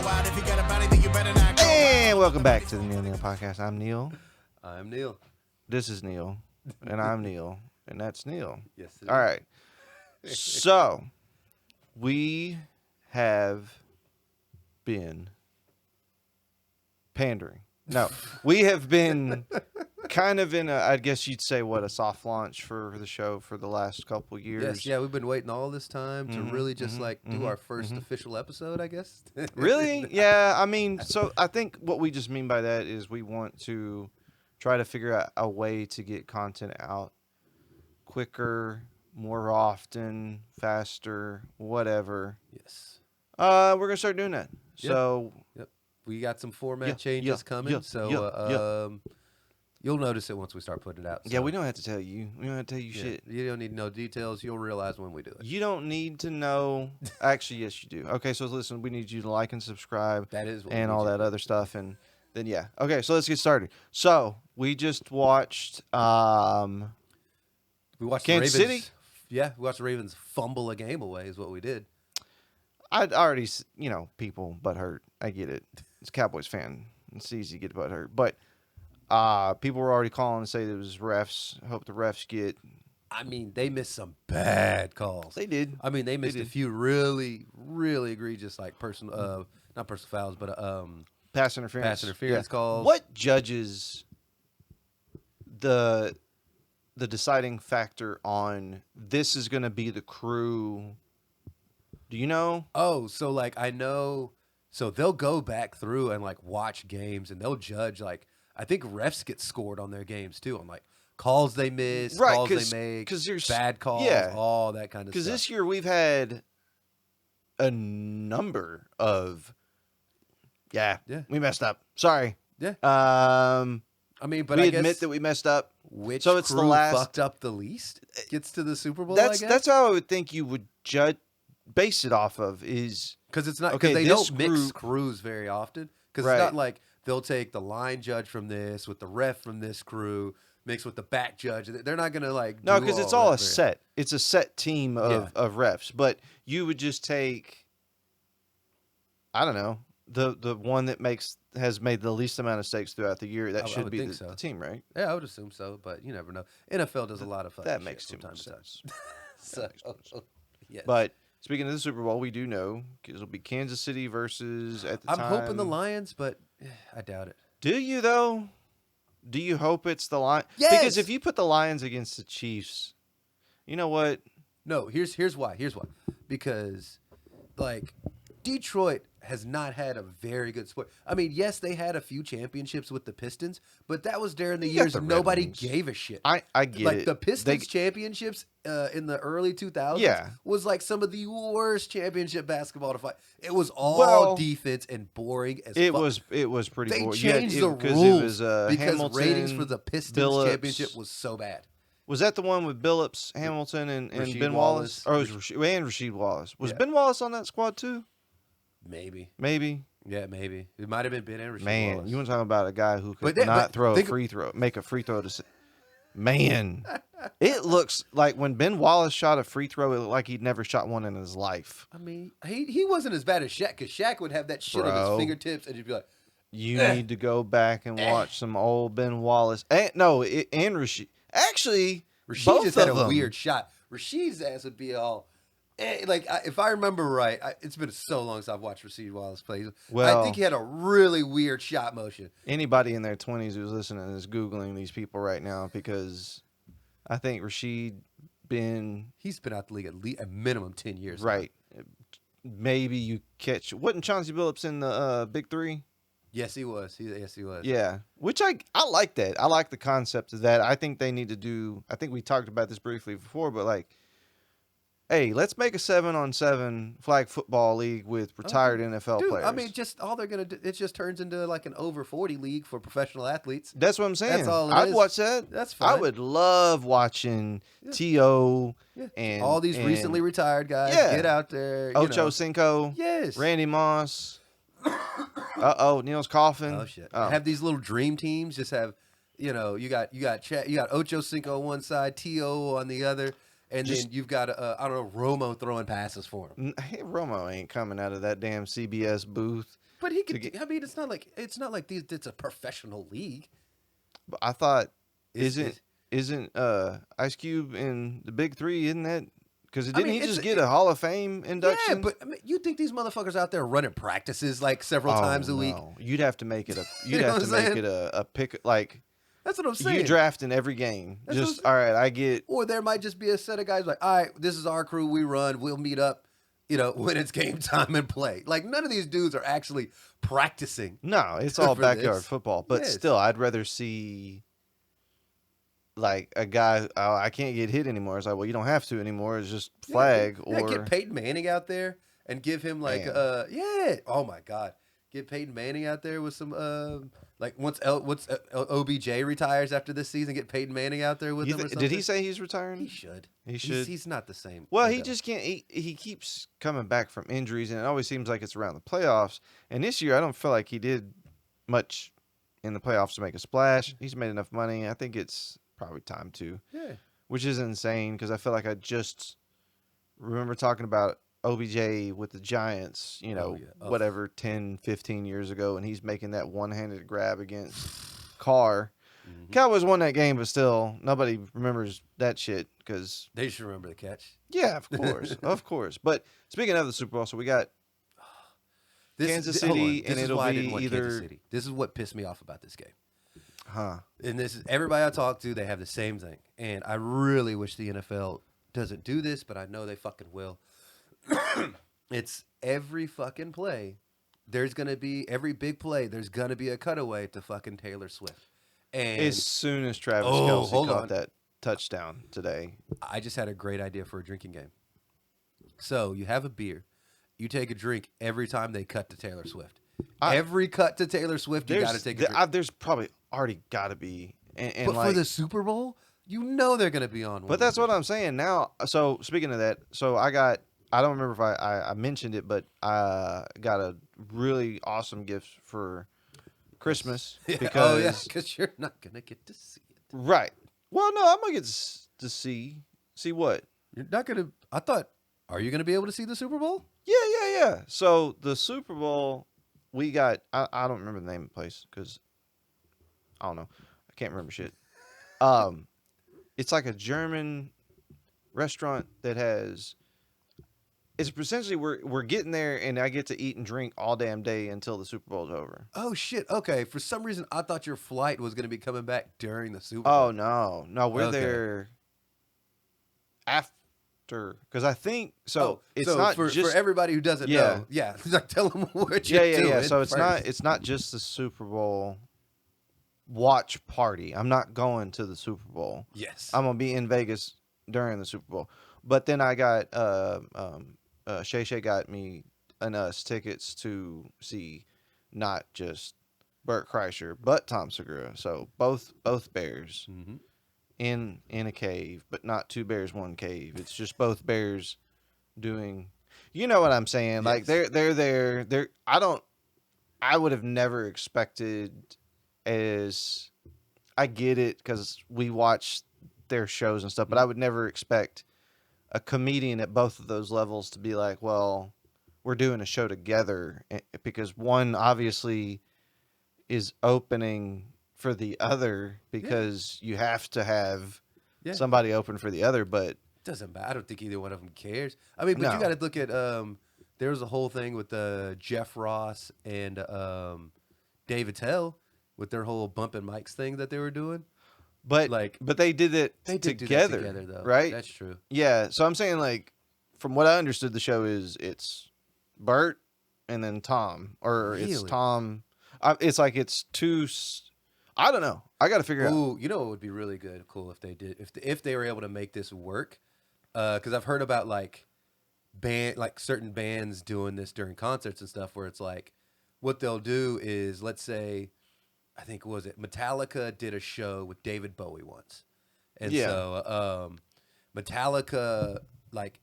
out. If you got a body, then you better not go. And welcome back to the Neal Podcast. I'm Neal. I'm Neal. This is Neal. And I'm Neal. And that's Neal. Yes. All right. So, we have been pandering. No, we have been kind of in a, I guess you'd say, a soft launch for the show for the last couple years. Yes, yeah, we've been waiting all this time to really just do our first official episode, I guess. Really? Yeah, I mean, so I think what we just mean by that is we want to try to figure out a way to get content out quicker, more often, faster, whatever. Yes. We're going to start doing that. Yep. So, Yep. We got some format changes coming, you'll notice it once we start putting it out. So. yeah, we don't have to tell you. We don't have to tell you shit. You don't need to know details. You'll realize when we do it. You don't need to know. Actually, yes, you do. Okay, so listen, we need you to like and subscribe. That is what and we all need that you to other stuff. And then, yeah. Okay, so let's get started. So, we just watched We watched Kansas the Ravens, City? Yeah, we watched the Ravens fumble a game away is what we did. I'd already, people butt hurt. I get it. It's a Cowboys fan. It's easy to get butt hurt. But people were already calling to say that it was refs. I hope the refs get. I mean, they missed some bad calls. They did. I mean, they missed a few really, really egregious, like not personal fouls, but Pass interference. calls. What judges the deciding factor on this is going to be the crew? Do you know? Oh, so like I know. So they'll go back through and like watch games and they'll judge like I think refs get scored on their games too on like calls they miss, Right, calls they make, there's bad calls, all that kind of stuff. Because this year we've had a number of we messed up. Sorry. Yeah. I mean, but we I admit guess that we messed up. which so it's crew the last fucked up the least gets to the Super Bowl. That's how I would think you would base it off of is because it's not okay, because they this don't mix group- crews very often because Right. it's not like they'll take the line judge from this with the ref from this crew mixed with the back judge. They're not gonna like no, do because it's that all a very- set. It's a set team of refs. But you would just take, I don't know, the one that has made the least amount of mistakes throughout the year. That I should would be think the so. team, right? Yeah, I would assume so, but you never know. NFL does a lot of fucking That shit makes too from much time to time. sense. So, yes. But speaking of the Super Bowl, we do know it'll be Kansas City versus at the I'm time. hoping the Lions, but I doubt it. Do you though? Do you hope it's the Lions? Yes! Because if you put the Lions against the Chiefs, you know what? No, here's why. Here's why. Because like Detroit has not had a very good sport. I mean, yes, they had a few championships with the Pistons, but that was during the You got years the Red nobody Wings. gave a shit. I get like it. the Pistons championships in the early 2000s Yeah. was like some of the worst championship basketball to fight. It was all defense and boring as It fuck. was pretty They boring. changed the because rules it was because Hamilton, ratings for the Pistons Billups. championship was so bad. Was that the one with Billups, Hamilton, and Rasheed Ben Wallace? Wallace. Or it was Rasheed Wallace. Was Yeah. Ben Wallace on that squad too? Maybe. Maybe. Yeah, maybe. It might have been Ben and Rasheed Man, Wallace. you want to talk about a guy who could But not throw a think- free throw, make a free throw to. Man, it looks like when Ben Wallace shot a free throw, it looked like he'd never shot one in his life. I mean, he wasn't as bad as Shaq because Shaq would have that shit on Bro. his fingertips and he'd be like, You need to go back and watch some old Ben Wallace. And Rasheed. Actually, Rasheed both just had of a them. weird shot. Rasheed's ass would be all, if I remember right, it's been so long since I've watched Rasheed Wallace play. Well- I think he had a really weird shot motion. Anybody in their 20s who's listening is Googling these people right now because I think Rasheed been He's been out the league at least a minimum 10 years. now. right. Maybe you catch. Wasn't Chauncey Billups in the Big Three? Yes, he was. Yes, he was. Yeah, which I like that. I like the concept of that. I think they need to do. I think we talked about this briefly before, but like, hey, let's make a 7-on-7 flag football league with retired NFL Dude, players. I mean, just all they're gonna do, it just turns into like an over 40 league for professional athletes. that's what I'm saying. That's all it I'd is. watch that. That's I fine. would love watching T.O. Yeah. and all these and recently retired guys Yeah. get out there. You Ocho know. Cinco. Yes. Randy Moss. Neil's coughing. Oh shit! Have these little dream teams. Just have, you got Ocho Cinco on one side, To on the other, and then you've got I don't know, Romo throwing passes for him. Hey, Romo ain't coming out of that damn CBS booth. But he could. I mean, it's not like it's a professional league. But I thought It's- isn't Ice Cube in the Big Three? Isn't that because I didn't mean, he just get a Hall of Fame induction? Yeah, but I mean, you think these motherfuckers out there running practices like several times a week? You'd have to make it a. You You'd know have to what I'm make saying? it a pick like. That's what I'm saying. You draft in every game. That's what Just I'm all right. I get. Or there might just be a set of guys like, all right, this is our crew. We run. We'll meet up. When it's game time and play. Like none of these dudes are actually practicing. No, it's all for backyard this. football. But Yes. still, I'd rather see like a guy. Oh, I can't get hit anymore. It's like, well, you don't have to anymore. It's just flag or get Peyton Manning out there and give him like Man. oh my god, get Peyton Manning out there with some like once OBJ retires after this season, get Peyton Manning out there with him. Or something. Did he say he's retiring? He should? He should. He's not the same. Well, he window. just can't. He keeps coming back from injuries, and it always seems like it's around the playoffs. And this year, I don't feel like he did much in the playoffs to make a splash. He's made enough money. I think it's probably time to. Yeah. Which is insane because I feel like I just remember talking about OBJ with the Giants, whatever, 10, 15 years ago, and he's making that one-handed grab against Carr. Mm-hmm. Cowboys won that game, but still, nobody remembers that shit because, They should remember the catch. yeah, of course, of course. But speaking of the Super Bowl, so we got Kansas hold on. City, This and is it'll why I be didn't want either- Kansas City. This is what pissed me off about this game. huh? And this is everybody I talk to, they have the same thing. And I really wish the NFL doesn't do this, but I know they fucking will. It's every fucking play. There's going to be every big play. There's going to be a cutaway to fucking Taylor Swift. And As soon as Travis Oh, Kelce hold caught on. that touchdown today, I just had a great idea for a drinking game. So you have a beer. You take a drink every time they cut to Taylor Swift. Every cut to Taylor Swift, you got to take a drink. there's probably already got to be, and But like, for the Super Bowl, they're going to be on one. But that's what I'm saying now. So speaking of that, so I don't remember if I mentioned it, but I got a really awesome gift for Christmas because you're not going to get to see it. right. Well, no, I'm gonna get to see what. You're not going to. Are you going to be able to see the Super Bowl? Yeah. So the Super Bowl, we got. I don't remember the name of the place because I don't know. I can't remember shit. It's like a German restaurant that has. It's essentially we're getting there, and I get to eat and drink all damn day until the Super Bowl's over. Oh shit! Okay, for some reason I thought your flight was going to be coming back during the Super Bowl. Oh no, we're Okay. there after because I think so. It's so not for just everybody who doesn't know. Yeah, like tell them what you're doing. yeah. So it's first. not just the Super Bowl watch party. I'm not going to the Super Bowl. Yes. I'm gonna be in Vegas during the Super Bowl. But then I got Shay Shay got me and us tickets to see not just Burt Kreischer but Tom Segura. So both Bears Mhm. in a cave, but not two bears, one cave. It's just both bears doing. You know what I'm saying? Like Yes. they're there. They're. I would have never expected as. I get it because we watch their shows and stuff, but I would never expect a comedian at both of those levels to be like, well, we're doing a show together because one obviously is opening for the other because you have to have somebody open for the other, but Doesn't matter. I don't think either one of them cares. I mean, but you No. got to look at there was a whole thing with Jeff Ross and David Tell with their whole bumping mics thing that they were doing. but Like, but they did it They did together, do that together, though. right? That's true. Yeah, so I'm saying like from what I understood, the show is it's Bert and then Tom, or it's Really? Tom. It's like it's two. I don't know. I got to figure out. Ooh, you know what would be really good, cool if they did, if they were able to make this work, because I've heard about like certain bands doing this during concerts and stuff, where it's like, what they'll do is, let's say, I think was it Metallica did a show with David Bowie once, and Yeah. so Metallica like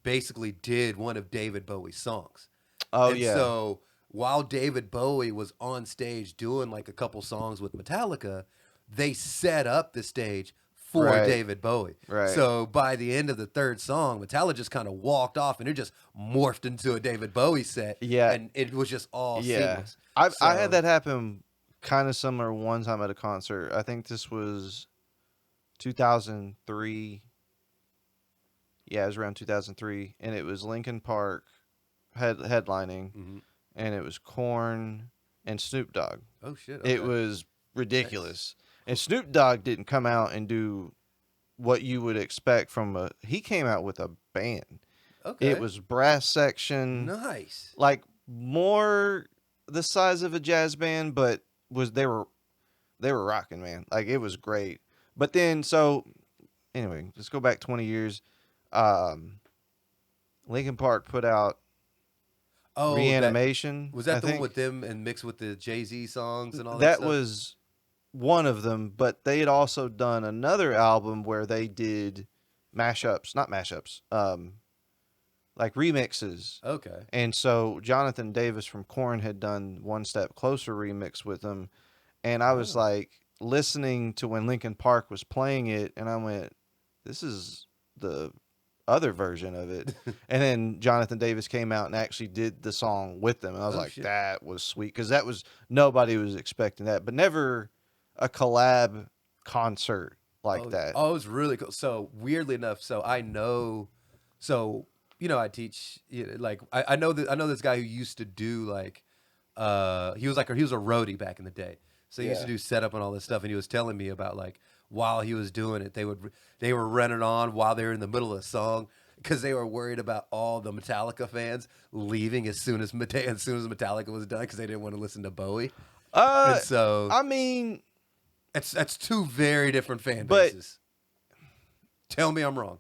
basically did one of David Bowie's songs. Oh And yeah. So while David Bowie was on stage doing like a couple songs with Metallica, they set up the stage for Right. David Bowie. Right. So by the end of the third song, Metallica just kind of walked off and it just morphed into a David Bowie set. Yeah. And it was just all Yeah. seamless. I had So- that happen kind of similar one time at a concert. I think this was 2003. Yeah, it was around 2003, and it was Linkin Park headlining, Mhm. and it was Korn and Snoop Dogg. Oh shit. It okay. was ridiculous. And Snoop Dogg didn't come out and do what you would expect from a. He came out with a band. Okay. It was brass section, nice. like more the size of a jazz band, but they were rocking, man. Like it was great. But then anyway, let's go back 20 years. Linkin Park put out Oh, Reanimation. was that I the one think. with them and mixed with the Jay-Z songs and all that That stuff? was one of them, but they had also done another album where they did mashups, not mashups, like remixes. Okay. And so Jonathan Davis from Korn had done One Step Closer remix with them, and I was Oh. like listening to when Linkin Park was playing it, and I went, "This is the other version of it." And then Jonathan Davis came out and actually did the song with them, and I was Oh, like, shit. "That was sweet," because nobody was expecting that, but never a collab concert like that. Oh, it was really cool. So weirdly enough, I teach, like I know this guy who used to do like, he was a roadie back in the day. So he used to do setup and all this stuff, and he was telling me about like while he was doing it, they were running on while they were in the middle of a song because they were worried about all the Metallica fans leaving as soon as Metallica was done because they didn't want to listen to Bowie. And so I mean, that's two very different fan But- bases. Tell me I'm wrong.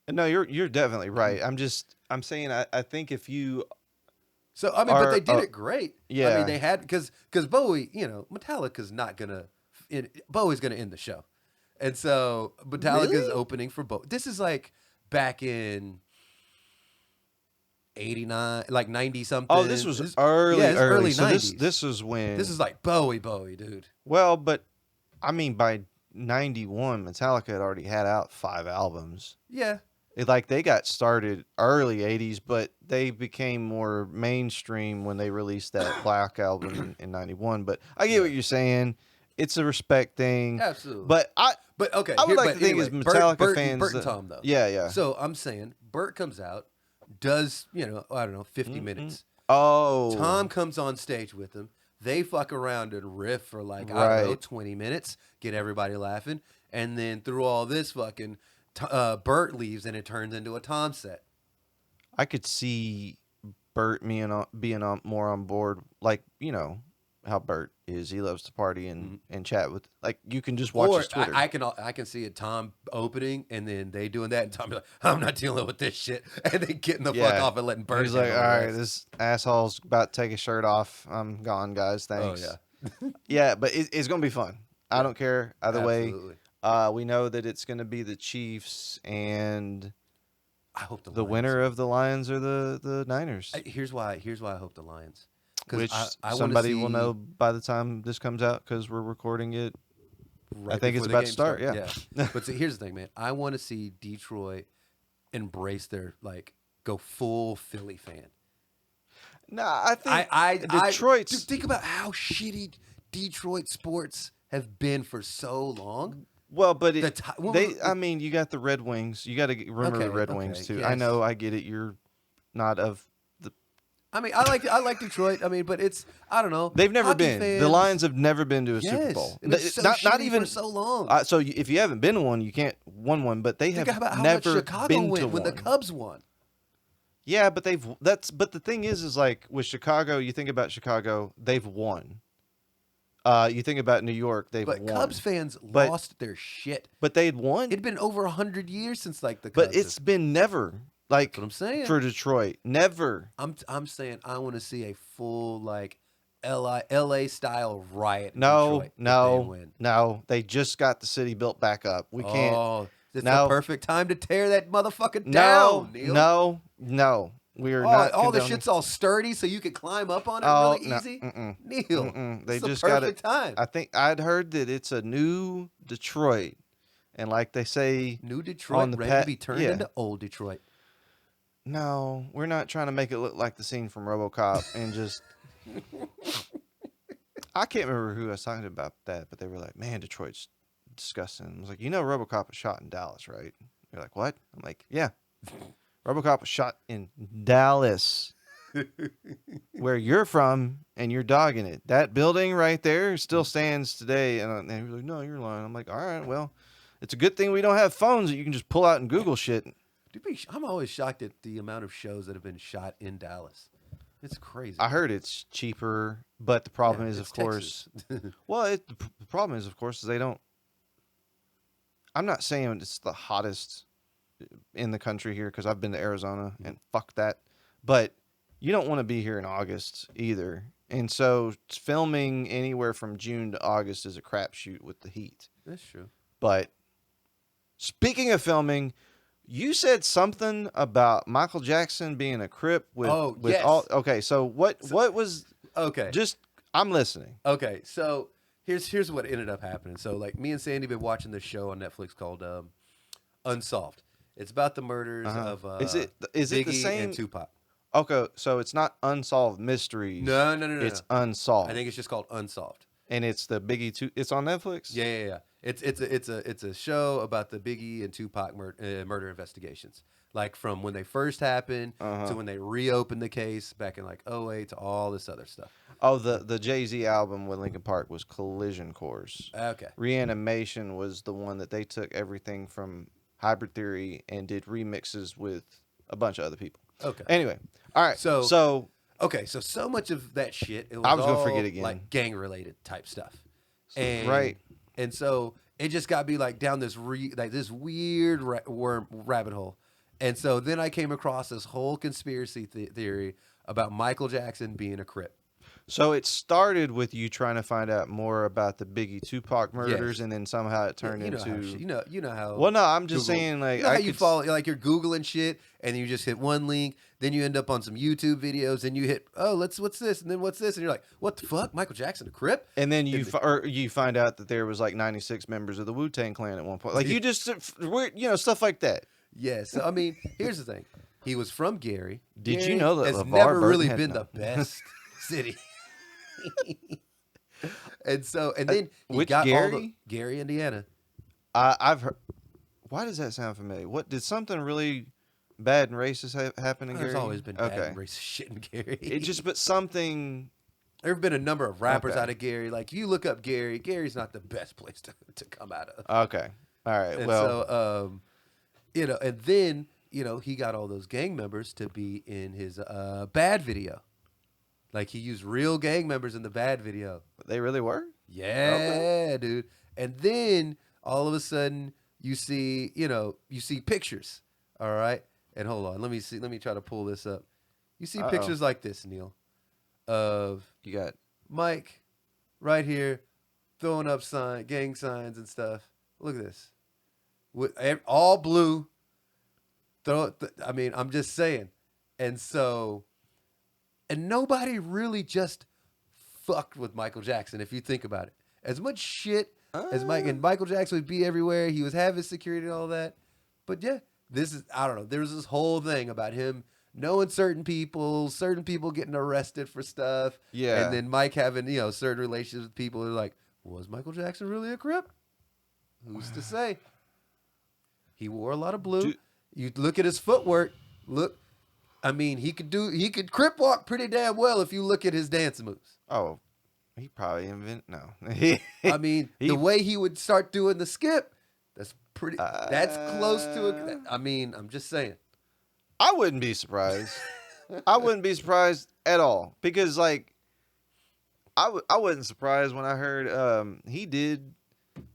no, you're definitely right. I'm saying I think if you So I mean, but Are- they did it great. I yeah. mean, they had because Bowie, Metallica's not gonna. Bowie's gonna end the show, and so Metallica's Really? opening for Bowie. This is like back in '89, like 90 something. Oh, this was early, yeah, it's early So 90s. this is when This is like Bowie, dude. well, but I mean by 91, Metallica had already had out 5 albums. Yeah, They got started early 80s, but they became more mainstream when they released that Black album in 91. But I get what you're saying. It's a respect thing. absolutely. But But okay, I would like but to think anyway, as Metallica Bert fans. and Tom though. Yeah. So I'm saying Bert comes out, does I don't know, 50 minutes. Oh. Tom comes on stage with him. They fuck around and riff for like, I don't know, Right. 20 minutes, get everybody laughing. And then through all this fucking, Bert leaves and it turns into a Tom set. I could see Bert being more on board, like how Bert is. He loves to party and chat with. Like you can just watch Or his Twitter. I can see it Tom opening and then they doing that and Tom be like, I'm not dealing with this shit. And then getting the fuck off and letting Bert He's like, handle all the right, rest." this asshole's about to take his shirt off. I'm gone, guys. Thanks. yeah. Yeah, but it's gonna be fun. I don't care either Absolutely. way. We know that it's gonna be the Chiefs and I hope the the Lions. winner of the Lions or the Niners. Here's why I hope the Lions. 'Cause Which I wanna somebody will see- know by the time this comes out because we're recording it. right think it's before the about to game start, starts. Yeah. But see, here's the thing, man. I want to see Detroit embrace their go full Philly fan. Nah, I think Detroit's. Detroit's. Think about how shitty Detroit sports have been for so long. Well, but well, I mean, you got the Red Wings. You got to remember the Red Wings too. I yes. know, I get it. You're not of the. I mean, I like Detroit. I mean, but it's I don't know. They've never Hockey been. fans, The Lions have never been to a yes, Super Bowl. It was so not shitty even for so long. So if you haven't been to one, you can't won one. But they have Think about how never much Chicago been went to when one. the Cubs won. Yeah, but But the thing is like with Chicago, you think about Chicago, they've won. You think about New York, they've But won. Cubs fans But- lost their shit. But they'd won. It'd been over 100 years since the Cubs. But it's been never like That's what I'm saying. for Detroit. Never. I'm saying I want to see a full LA style riot. in No, Detroit if they win. no. They just got the city built back up. We can't. Oh, it's No. the perfect time to tear that motherfucker No, down, Neil. no. We are Oh, not. all the condoning- shit's all sturdy, so you can climb up on it Oh, really no, easy. mm-mm, Neil, mm-mm. They it's the just got perfect it. time. I think I'd heard that it's a new Detroit, And like they say, New Detroit ready to be turned yeah. into old Detroit. No, we're not trying to make it look like the scene from RoboCop and just. I can't remember who I was talking about that, but they were like, "Man, Detroit's disgusting." I was like, RoboCop was shot in Dallas, right? They're like, "What?" I'm like, "Yeah, RoboCop was shot in Dallas, where you're from, and you're dogging it. That building right there still stands today." And they were like, "No, you're lying." I'm like, "All right, well, it's a good thing we don't have phones that you can just pull out and Google shit." I'm always shocked at the amount of shows that have been shot in Dallas. It's crazy. I heard it's cheaper, but the problem is, it's of course, Texas. the problem is, of course, is they don't. I'm not saying it's the hottest in the country here because I've been to Arizona and fuck that, but you don't want to be here in August either. And so filming anywhere from June to August is a crapshoot with the heat. That's true. But speaking of filming, you said something about Michael Jackson being a Crip with yes. all. Okay, so what was? Okay. Just I'm listening. Okay, so here's what ended up happening. So like me and Sandy been watching this show on Netflix called Unsolved. It's about the murders of is it Biggie the same? and Tupac. Okay, so it's not Unsolved Mysteries. No. It's Unsolved. I think it's just called Unsolved. And it's the Biggie two. It's on Netflix. Yeah. It's a show about the Biggie and Tupac murder investigations, like from when they first happened to when they reopened the case back in like '08 to all this other stuff. Oh, the Jay-Z album with Linkin Park was Collision Course. Okay. Reanimation was the one that they took everything from Hybrid Theory and did remixes with a bunch of other people. Okay. Anyway, all right. So okay, so much of that shit, it was I was gonna all forget again. like gang related type stuff, and right. and so it just got me like down this this weird rabbit hole, and so then I came across this whole conspiracy theory about Michael Jackson being a Crip. So it started with you trying to find out more about the Biggie Tupac murders, Yes. and then somehow it turned you know into how you know how. Well, no, I'm just Google- saying like you know how I you could follow like you're googling shit and you just hit one link, then you end up on some YouTube videos, and you hit what's this, and then what's this, and you're like, what the fuck, Michael Jackson a Crip? And then you find out that there was like 96 members of the Wu-Tang Clan at one point. Like you just stuff like that. Yeah, so I mean, here's the thing. He was from Gary. Did Gary you know that has LeVar never Burton really had been no- the best city? and then he which got Gary? Gary, Indiana. I've heard. Why does that sound familiar? What did something really bad and racist happen in Gary? There's always been bad and racist shit in Gary. But something. There have been a number of rappers Okay. out of Gary. Like you look up Gary, Gary's not the best place to come out of. Okay. All right. And Well. so and then he got all those gang members to be in his bad video. Like he used real gang members in the bad video. They really were. Yeah, dude. And then all of a sudden you see pictures. All right. And hold on, let me try to pull this up. You see pictures like this, Neal, of You got. Mike right here throwing up gang signs and stuff. Look at this. With all blue. I'm just saying. And nobody really just fucked with Michael Jackson, if you think about it. As much shit as Michael Jackson would be everywhere, he was having security and all that. But yeah, I don't know. There's this whole thing about him knowing certain people getting arrested for stuff. Yeah. And then Mike having, certain relationships with people who are like, was Michael Jackson really a Crip? Who's to say? He wore a lot of blue. You look at his footwork. Look, I mean, he could Crip walk pretty damn well if you look at his dance moves. Oh, he probably invented. No. I mean, the way he would start doing the skip, that's pretty. That's close to it. I mean, I'm just saying. I wouldn't be surprised. I wouldn't be surprised at all because, like, I wasn't surprised when I heard he did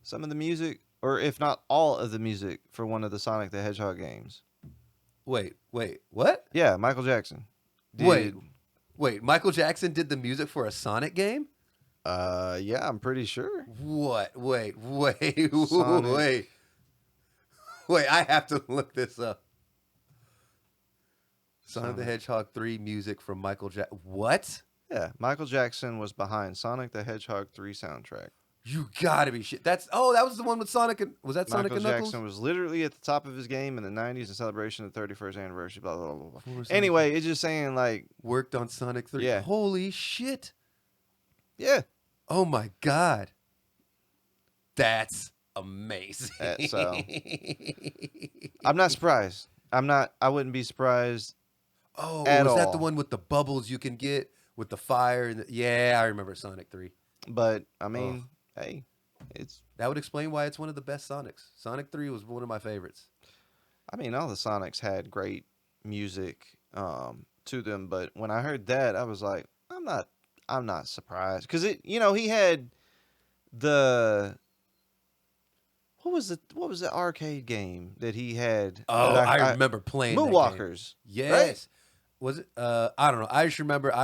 some of the music, or if not all of the music, for one of the Sonic the Hedgehog games. Wait, what? Yeah, Michael Jackson. Did, Wait, Michael Jackson did the music for a Sonic game? Yeah, I'm pretty sure. What? Wait. Sonic. Wait, I have to look this up. Sonic the Hedgehog 3 music from Michael Jackson. What? Yeah, Michael Jackson was behind Sonic the Hedgehog 3 soundtrack. You gotta be shit. That was the one with Sonic and was that Sonic Michael and Knuckles? Jackson was literally at the top of his game in the 90s in celebration of the 31st anniversary, blah, blah, blah, blah. Former Sonic Anyway, it's just saying, like, worked on Sonic 3. Yeah. Holy shit. yeah. Oh my god. That's amazing. So, I'm not surprised. I wouldn't be surprised. Oh, at was that the all. one with the bubbles you can get with the fire? Yeah, I remember Sonic 3. But, I mean, hey, That would explain why it's one of the best Sonics. Sonic 3 was one of my favorites. I mean, all the Sonics had great music to them, but when I heard that, I was like, I'm not surprised because he had the what was the arcade game that he had? Oh, that I remember playing that game. Moonwalkers. Yes. Right? Was it? I don't know. I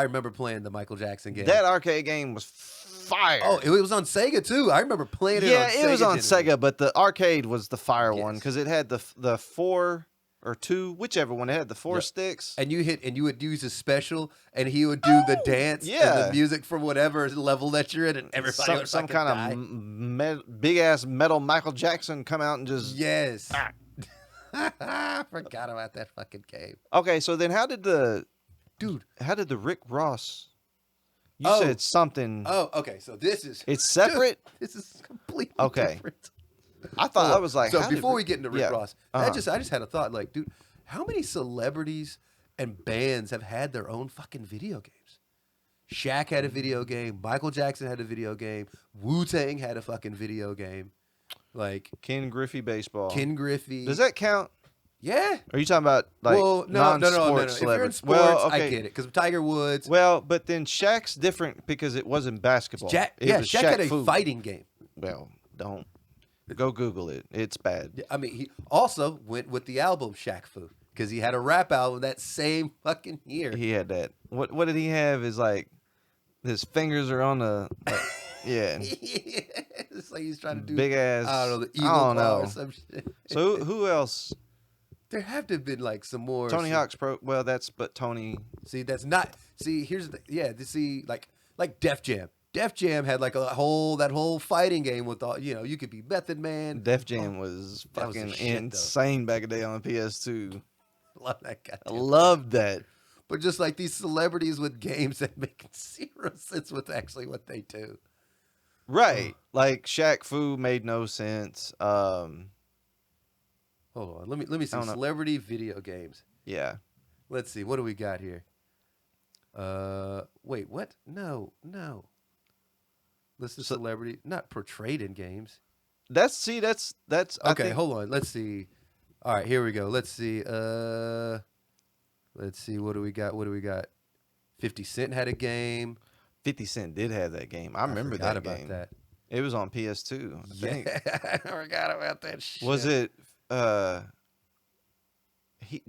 remember playing the Michael Jackson game. That arcade game was fire. Oh, it was on Sega too. I remember playing it. Yeah, on it was on Genesis. Sega, but the arcade was the fire one Yes. because it had the 4 or 2, whichever one. It had the 4 Yep. sticks. And you would use his special, and he would do the dance and yeah. the music from whatever level that you're in, and everybody would some fucking kind die. of big ass metal Michael Jackson come out and just Yes. I forgot about that fucking game. Okay, so then how did the Rick Ross? You Oh. said something. Oh, okay. So this is It's separate? This is completely Okay. different. I thought I was like. So how did before we Rick- get into Rick yeah. Ross, Uh-huh. I just had a thought. Like, dude, how many celebrities and bands have had their own fucking video games? Shaq had a video game. Michael Jackson had a video game. Wu-Tang had a fucking video game. Like Ken Griffey baseball. Ken Griffey. Does that count? Yeah. Are you talking about like Well, no. non-sports If you're in celebrities? sports, Well, okay. I get it. Because Tiger Woods. Well, but then Shaq's different because it wasn't basketball. Shaq was had a Fu. fighting game. Well, don't go Google it. It's bad. Yeah, I mean, he also went with the album Shaq Fu because he had a rap album that same fucking year. He had that. What did he have? Is like his fingers are on the yeah. It's like he's trying to do Big ass. I don't know, the I Eagle don't Claw know. or some shit. So who else? There have to have been like some more. Tony Hawk's Pro. Well, but Tony. See, that's not. See, here's the see like Def Jam. Def Jam had like that whole fighting game with all you could be Method Man. Def Jam was that was the fucking shit, though. insane back in the day on PS2. Love that guy. I loved that. But just like these celebrities with games that make zero sense with actually what they do. Right. Like Shaq Fu made no sense. Hold on, let me see don't know. celebrity video games. Yeah. Let's see, what do we got here? Wait, what? No. List of celebrity not portrayed in games. That's I Okay, think- hold on. Let's see. All right, here we go. Let's see. Let's see. What do we got? 50 Cent had a game. 50 Cent did have that game. I remember forgot that about game. that. It was on PS2. I think. Yeah, I forgot about that shit. Was it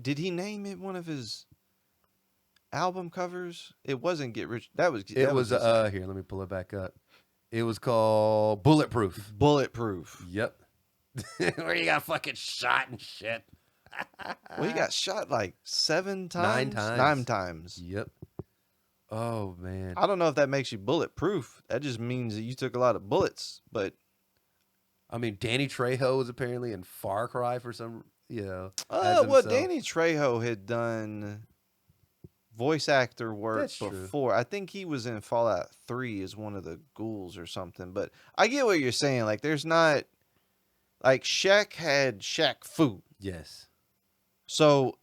did he name it one of his album covers? It wasn't Get Rich. That was It was his- here, let me pull it back up. It was called Bulletproof. Bulletproof. Yep. Where you got fucking shot and shit. Well, he got shot like 7 times. 9 times. 9 times. Yep. Oh man. I don't know if that makes you bulletproof. That just means that you took a lot of bullets. But I mean, Danny Trejo was apparently in Far Cry for some, as well, himself. Danny Trejo had done voice actor work That's true. before. I think he was in Fallout 3 as one of the ghouls or something. But I get what you're saying. Like, there's not like Shaq had Shaq Fu. Yes. So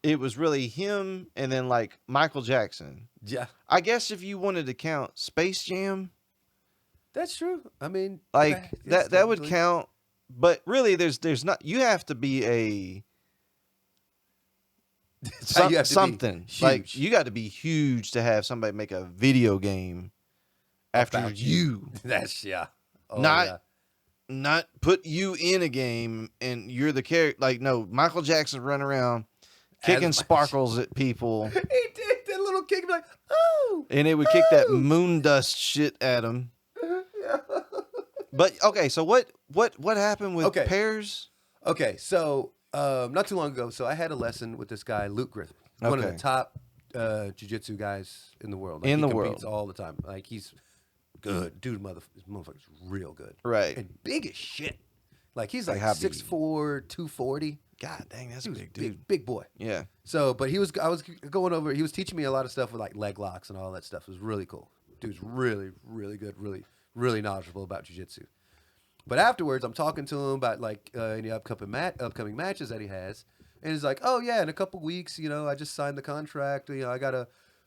it was really him and then like Michael Jackson. Yeah, I guess if you wanted to count Space Jam, that's true. I mean, like it's that would technically- count. But really, there's not. You have to be a You have to be something like huge. you got to be huge to have somebody make a video game after About you. That's Oh, Not- yeah. Not put you in a game and you're the character. Like no, Michael Jackson run around kicking As- sparkles at people, He did that little kick, be like, oh. and it would kick that Oh. moon dust shit at him. But okay, so what happened with Okay. Pears? Okay, so not too long ago, so I had a lesson with this guy, Luke Griffin, one of Okay. the top jiu-jitsu guys in the world. In he the competes world. all the time. Like he's good. Dude, motherfucker's real good. Right. And big as shit. Like he's Like like how big? 6'4", 240. God dang, that's a Dude's big dude. big boy. Yeah. So, but I was going over. He was teaching me a lot of stuff with like leg locks and all that stuff. It was really cool. Dude's really, really good. Really, really knowledgeable about jiu-jitsu. But afterwards, I'm talking to him about like any upcoming matches that he has, and he's like, "Oh yeah, in a couple weeks, I just signed the contract. I got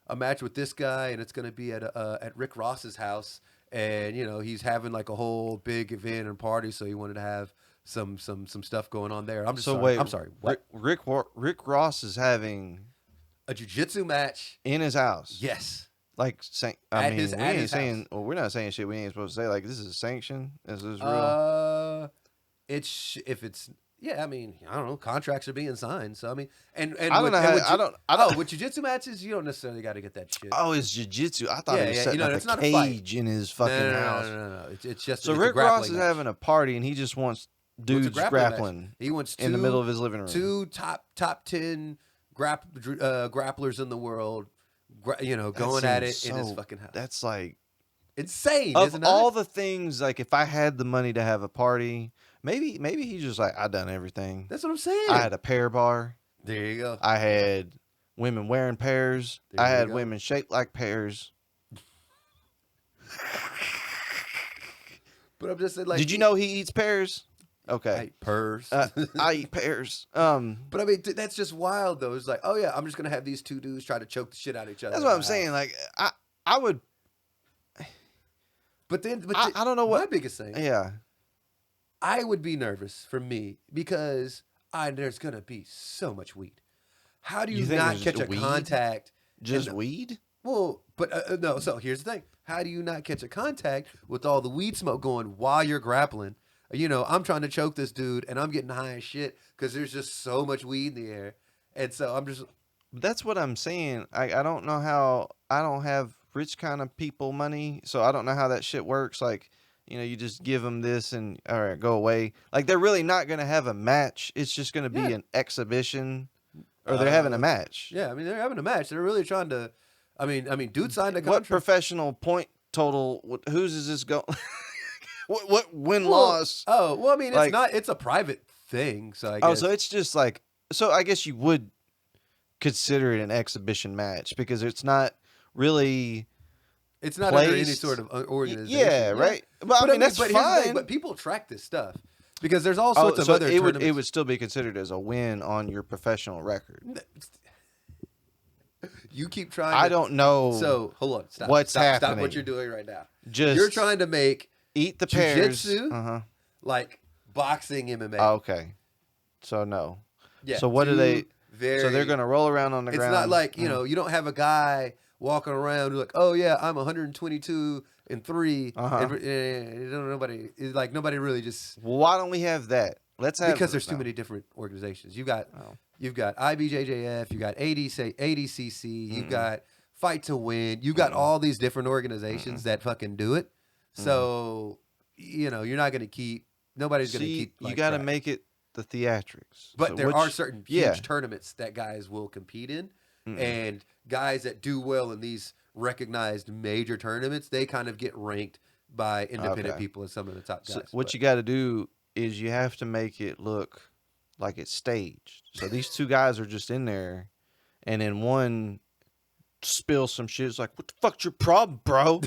a match with this guy, and it's gonna be at Rick Ross's house, and he's having like a whole big event and party, so he wanted to have some stuff going on there." I'm sorry. What? Rick Ross is having A jiu-jitsu match in his house. Yes. Like, At his saying. Well, we're not saying shit we ain't supposed to say. Like, this is sanctioned. This is real. I mean, I don't know. Contracts are being signed, so I mean, and I don't know how. I don't. with jiu-jitsu matches, you don't necessarily got to get that shit. Oh, it's jiu-jitsu. I thought he was setting up it's not a a fight. cage in his fucking house. No. It's just So it's Rick a Ross is match. having a party, and he just wants dudes grappling. Match. He wants in the middle of his living room. Two top 10 grapplers in the world, going at it in his fucking house. That's like insane, of isn't it? all the things. Like, if I had the money to have a party, maybe he's just like, I done everything. That's what I'm saying. I had a pear bar. There you go. I had women wearing pears. There I you had go. women shaped like pears. But I'm just saying, like, Did you know he eats pears? Okay. I eat Pears. I eat pears. But I mean, that's just wild, though. It's like, oh yeah, I'm just gonna have these two dudes try to choke the shit out of each other. That's what I'm saying. Like, I would. But I don't know what my biggest thing. Yeah. I would be nervous for me because there's gonna be so much weed. How do you think not there's catch a weed? contact? Just weed? Well, but no. So here's the thing: how do you not catch a contact with all the weed smoke going while you're grappling? I'm trying to choke this dude, and I'm getting high as shit because there's just so much weed in the air, and so I'm just. That's what I'm saying. I don't know how. I don't have rich kind of people money, so I don't know how that shit works. Like, you just give them this and all right, go away. Like, they're really not gonna have a match. It's just gonna be an exhibition, or they're having a match. Yeah, I mean they're having a match. They're really trying to. I mean, dude signed a What contract. professional point total? Whose is this going? What win loss? Oh well, I mean Like- it's not. It's a private thing, so I guess. Oh, so it's just like, so I guess you would consider it an exhibition match because it's not really. It's not under any placed- sort of organization. Yeah, right. But I mean, that's here's the thing, fine. But people track this stuff because there's all Oh, sorts of so other it would tournaments. still be considered as a win on your professional record. You keep trying. I don't know. So hold on. Stop. what's Stop what happening. you're doing right now. Just You're trying to make eat the pears. jiu-jitsu? Uh-huh. like boxing MMA. Oh, okay. So no. Yeah. So what do they? Very, So they're gonna roll around on the It's ground. not like you don't have a guy walking around who's like, oh yeah, I'm 122 and 3. Uh-huh. And nobody really just Well, why don't we have that? Let's have because there's too many different organizations. You've got IBJJF, you got ADCC, you've got Fight to Win, you got all these different organizations that fucking do it. So you're not going to keep. Nobody's going to keep. You got to track. make it the theatrics. But So there are certain huge yeah. tournaments that guys will compete in, and guys that do well in these recognized major tournaments, they kind of get ranked by independent Okay. people as some of the top guys. So what you got to do is you have to make it look like it's staged. So these two guys are just in there, and then one spills some shit. It's like, what the fuck's your problem, bro?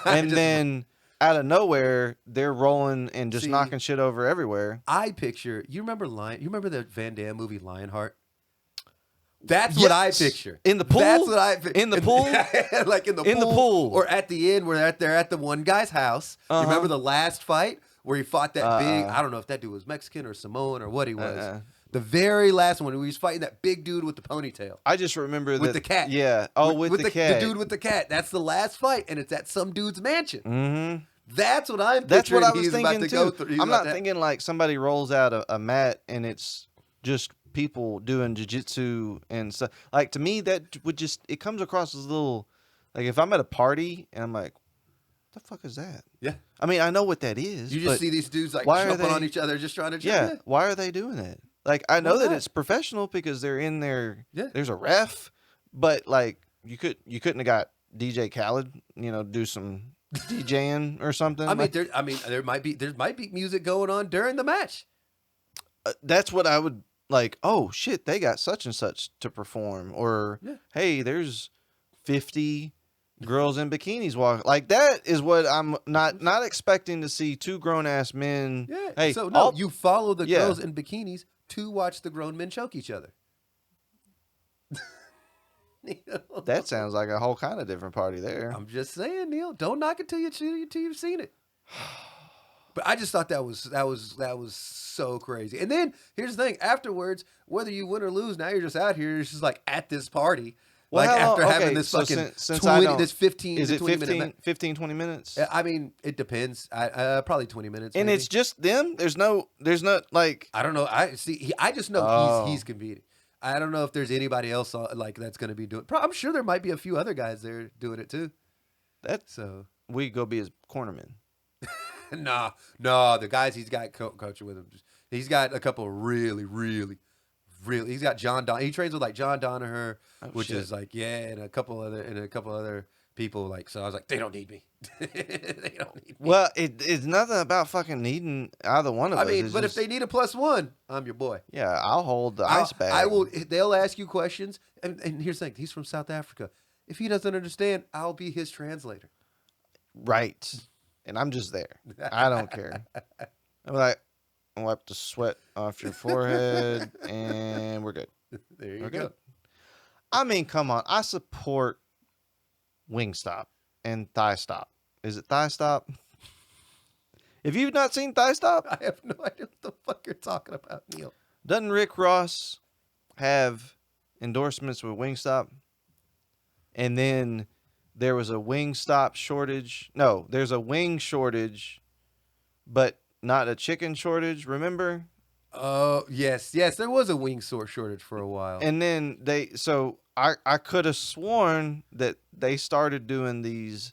And then out of nowhere, they're rolling and just See, knocking shit over everywhere. I picture. You remember the Van Damme movie Lionheart? That's what I Yes. picture. In the pool? That's what I picture. In the pool? Like in the In the pool. pool. Or at the end where they're at the one guy's house. You Uh-huh. remember the last fight where he fought that big, I don't know if that dude was Mexican or Samoan or what he was. The very last one, where he was fighting that big dude with the ponytail. I just remember With the cat. Yeah. Oh, with the cat. The dude with the cat. That's the last fight, and it's at some dude's mansion. Mm-hmm. That's what I'm That's picturing. what I was he's about thinking to go too. through. He's I'm about not to- thinking like somebody rolls out a mat and it's just people doing jiu-jitsu and stuff. Like, to me, that would just, it comes across as a little, like, if I'm at a party and I'm like, what the fuck is that? Yeah. I mean, I know what that is. You just but see these dudes like why are jumping on they- each other, just trying to yeah, why are they doing that? Like, I know Why that not? it's professional because they're in there. Yeah. There's a ref, but like you couldn't have got DJ Khaled, do some DJing or something. I mean, there might be music going on during the match. That's what I would like. Oh shit, they got such and such to perform, or hey, there's 50 girls in bikinis walking. Like that is what I'm not expecting to see two grown ass men. Yeah. Hey, so no, you follow the girls in bikinis to watch the grown men choke each other. That sounds like a whole kind of different party there. I'm just saying, Neil. Don't knock it till you've seen it. But I just thought that was so crazy. And then here's the thing: afterwards, whether you win or lose, now you're just out here. You're just like at this party, well, like after having this fucking since 20, this 15 is to it 20 15, 20 minutes? I mean, it depends. Probably 20 minutes. And maybe. it's just them. There's not like I don't know. I just know he's competing. I don't know if there's anybody else like that's going to be doing. I'm sure there might be a few other guys there doing it too. We go be his cornerman. No, the guys he's got coaching with him. He's got a couple of really. He's got John Don. He trains with like John Donaher, which is like and a couple other people. Like, so I was like, they don't need me. They don't need me. Well, it's nothing about fucking needing either one of us. I mean, but if they need a +1, I'm your boy. Yeah, I'll hold the ice bag. I will. They'll ask you questions, and here's the thing: he's from South Africa. If he doesn't understand, I'll be his translator. Right, and I'm just there. I don't care. I'm like, wipe the sweat off your forehead, and we're good. There you We're go. good. I mean, come on. I support Wingstop and Thigh Stop. Is it Thigh Stop? If you've not seen Thigh Stop, I have no idea what the fuck you're talking about, Neil. doesn't Rick Ross have endorsements with Wingstop? And then there was a Wingstop shortage. No, there's a wing shortage, but not a chicken shortage, remember? Oh, yes. There was a wing shortage for a while. And then I could have sworn that they started doing these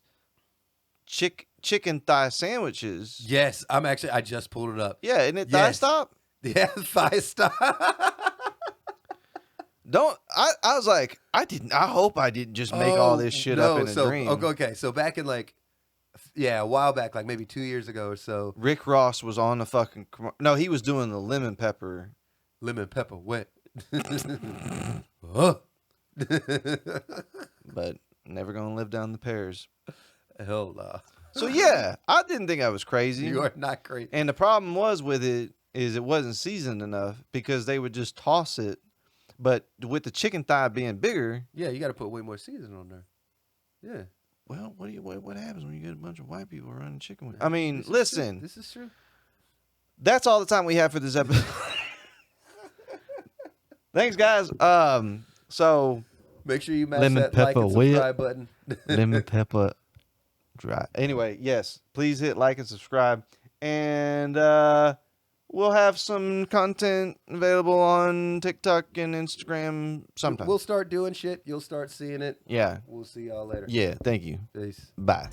chicken thigh sandwiches. Yes, I just pulled it up. Yeah, isn't it Thigh Stop? Yeah, Thigh Stop. I was like, I hope I didn't just make all this shit up in a dream. Okay, so back in a while back, like maybe 2 years ago or so. Rick Ross was on the fucking, no, he was doing the lemon pepper Wet. but never gonna live down the Pears. Hell nah. So yeah, I didn't think I was crazy. You are not crazy. And the problem was with it is it wasn't seasoned enough because they would just toss it. But with the chicken thigh being bigger, yeah, you got to put way more seasoning on there. Yeah. Well, what happens when you get a bunch of white people running chicken? I mean, listen. This is true. That's all the time we have for this episode. Thanks, guys. So make sure you mash lemon that like pepper and subscribe button. lemon pepper dry. Anyway, yes, please hit like and subscribe, and we'll have some content available on TikTok and Instagram sometime. We'll start doing shit. You'll start seeing it. Yeah. We'll see y'all later. Yeah. Thank you. Peace. Bye.